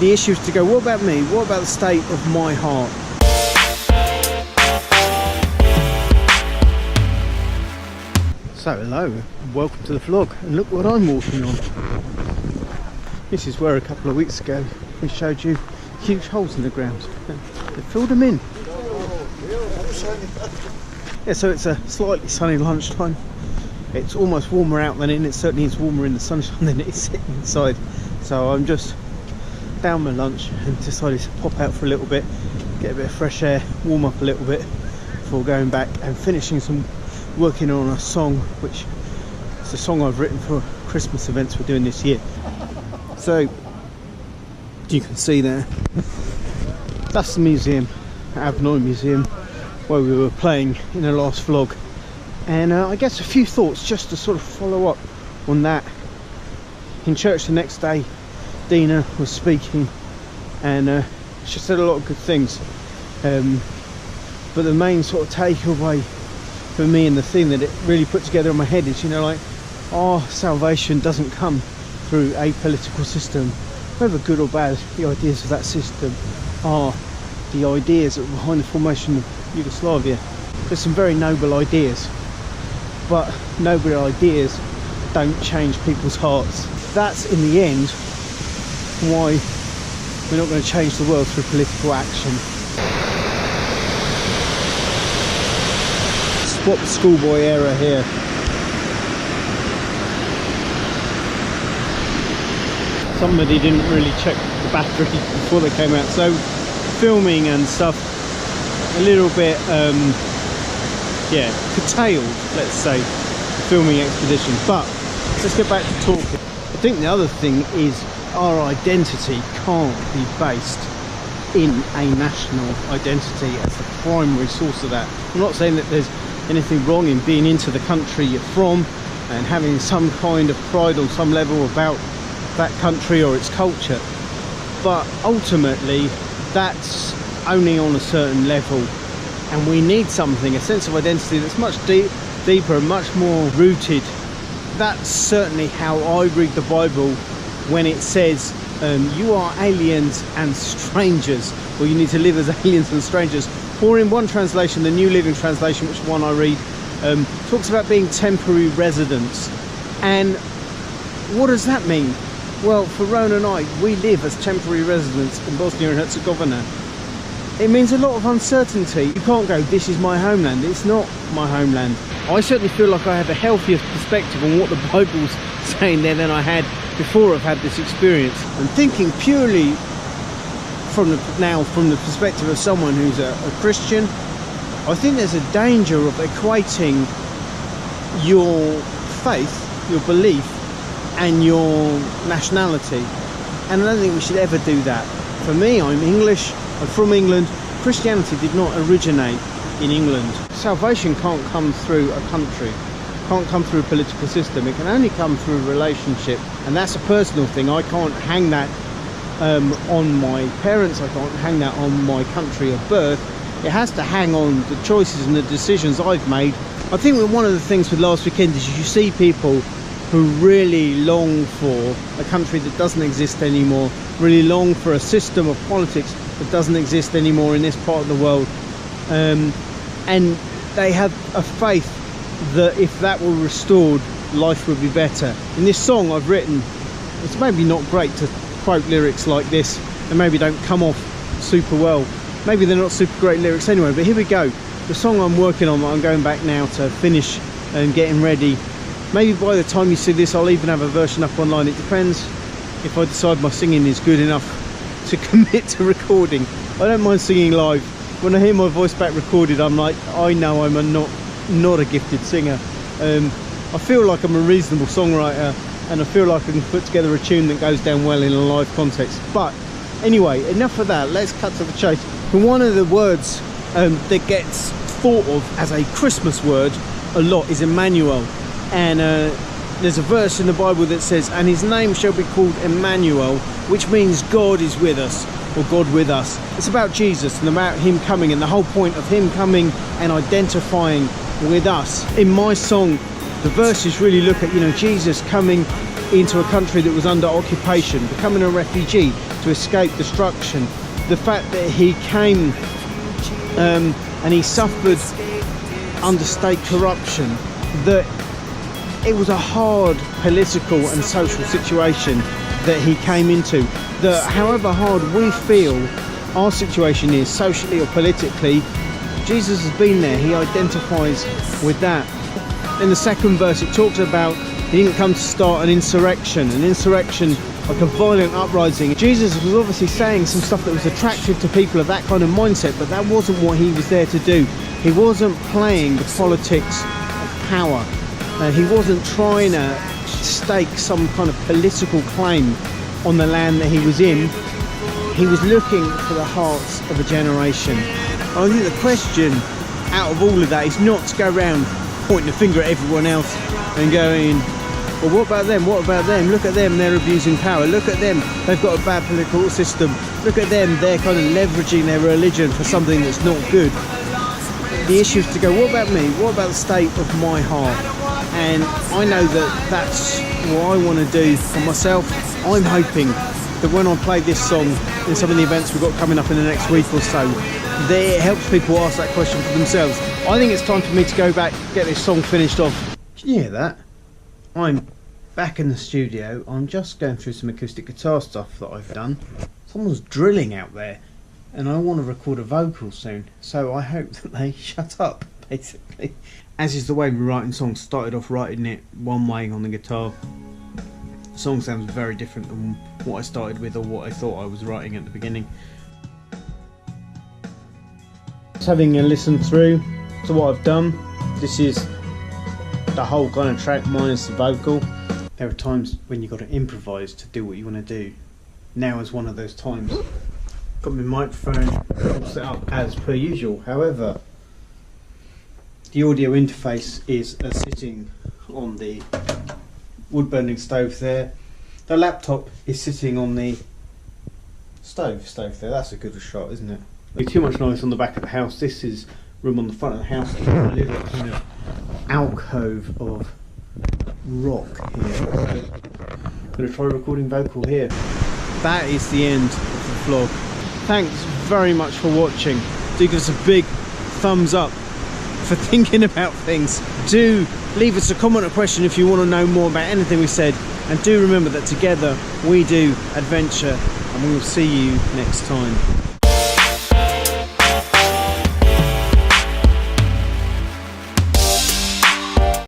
the issue is to go, what about me? What about the state of my heart? So hello, welcome to the vlog, and look what I'm walking on. This is where a couple of weeks ago we showed you huge holes in the ground. They filled them in. Yeah, so it's a slightly sunny lunchtime. It's almost warmer out than in. It certainly is warmer in the sunshine than it is sitting inside. So I'm just down my lunch and decided to pop out for a little bit, get a bit of fresh air, warm up a little bit before going back and working on a song, which is a song I've written for Christmas events we're doing this year. So you can see there, that's the museum, AVNOJ Museum, where we were playing in the last vlog. And I guess a few thoughts just to sort of follow up on that. In church the next day, Dina was speaking, and she said a lot of good things. But the main sort of takeaway for me, and the thing that it really put together in my head, is, like, our salvation doesn't come through a political system, whether good or bad. The ideas of that system are the ideas that were behind the formation of Yugoslavia. There's some very noble ideas, but noble ideas don't change people's hearts. That's in the end why we're not going to change the world through political action. Spot the schoolboy error here. Somebody didn't really check the battery before they came out, so filming and stuff a little bit curtailed, let's say, filming expedition. But let's get back to talking. I think the other thing is our identity can't be based in a national identity as the primary source of that. I'm not saying that there's anything wrong in being into the country you're from and having some kind of pride on some level about that country or its culture, but ultimately that's only on a certain level, and we need something, a sense of identity that's much deeper and much more rooted. That's certainly how I read the Bible when it says you are aliens and strangers, or you need to live as aliens and strangers. Or in one translation, the New Living Translation, which one I read, talks about being temporary residents. And what does that mean? Well, for Rowan and I, we live as temporary residents in Bosnia and Herzegovina. It means a lot of uncertainty. You can't go, this is my homeland. It's not my homeland. I certainly feel like I have a healthier perspective on what the Bible's saying there than I had before I've had this experience. And thinking purely from the perspective of someone who's a Christian, I think there's a danger of equating your faith, your belief, and your nationality. And I don't think we should ever do that. For me, I'm English, I'm from England. Christianity did not originate in England. Salvation can't come through a country, can't come through a political system. It can only come through a relationship, and that's a personal thing. I can't hang that on my parents, I can't hang that on my country of birth. It has to hang on the choices and the decisions I've made. I think that one of the things with last weekend is you see people who really long for a country that doesn't exist anymore, really long for a system of politics that doesn't exist anymore in this part of the world, and they have a faith that if that were restored, life would be better. In this song I've written, it's maybe not great to quote lyrics like this, and maybe don't come off super well. Maybe they're not super great lyrics anyway, but here we go. The song I'm working on, I'm going back now to finish and getting ready. Maybe by the time you see this, I'll even have a version up online. It depends if I decide my singing is good enough to commit to recording. I don't mind singing live. When I hear my voice back recorded, I'm like, I know I'm not a gifted singer. I feel like I'm a reasonable songwriter, and I feel like I can put together a tune that goes down well in a live context. But anyway, enough of that. Let's cut to the chase. And one of the words that gets thought of as a Christmas word a lot is Emmanuel. And there's a verse in the Bible that says, and his name shall be called Emmanuel, which means God is with us, or God with us. It's about Jesus and about him coming, and the whole point of him coming and identifying with us. In my song, the verses really look at, Jesus coming into a country that was under occupation, becoming a refugee, to escape destruction. The fact that he came and he suffered under state corruption, that it was a hard political and social situation that he came into, that however hard we feel our situation is socially or politically, Jesus has been there. He identifies with that. In the second verse it talks about he didn't come to start an insurrection like a violent uprising. Jesus was obviously saying some stuff that was attractive to people of that kind of mindset, but that wasn't what he was there to do. He wasn't playing the politics of power. He wasn't trying to stake some kind of political claim on the land that he was in. He was looking for the hearts of a generation. I think the question out of all of that is not to go around pointing the finger at everyone else and going, well, what about them? What about them? Look at them, they're abusing power. Look at them, they've got a bad political system. Look at them, they're kind of leveraging their religion for something that's not good. The issue is to go, what about me? What about the state of my heart? And I know that that's what I want to do for myself. I'm hoping that when I play this song in some of the events we've got coming up in the next week or so, that it helps people ask that question for themselves. I think it's time for me to go back, get this song finished off. Can you hear that? I'm back in the studio. I'm just going through some acoustic guitar stuff that I've done. Someone's drilling out there and I want to record a vocal soon, so I hope that they shut up, basically. As is the way we writing songs, started off writing it one way on the guitar. The song sounds very different than what I started with or what I thought I was writing at the beginning. Just having a listen through to what I've done. This is the whole kind of track minus the vocal. There are times when you've got to improvise to do what you want to do. Now is one of those times. Got my microphone all set up as per usual. However, the audio interface is sitting on the wood burning stove there. The laptop is sitting on the stove there. That's a good shot, isn't it? There's too much noise on the back of the house. This is room on the front of the house. A little kind of alcove of rock here. So I'm going to try recording vocal here. That is the end of the vlog. Thanks very much for watching. Do give us a big thumbs up for thinking about things. Do leave us a comment or question if you want to know more about anything we said, and do remember that together we do adventure, and we will see you next time.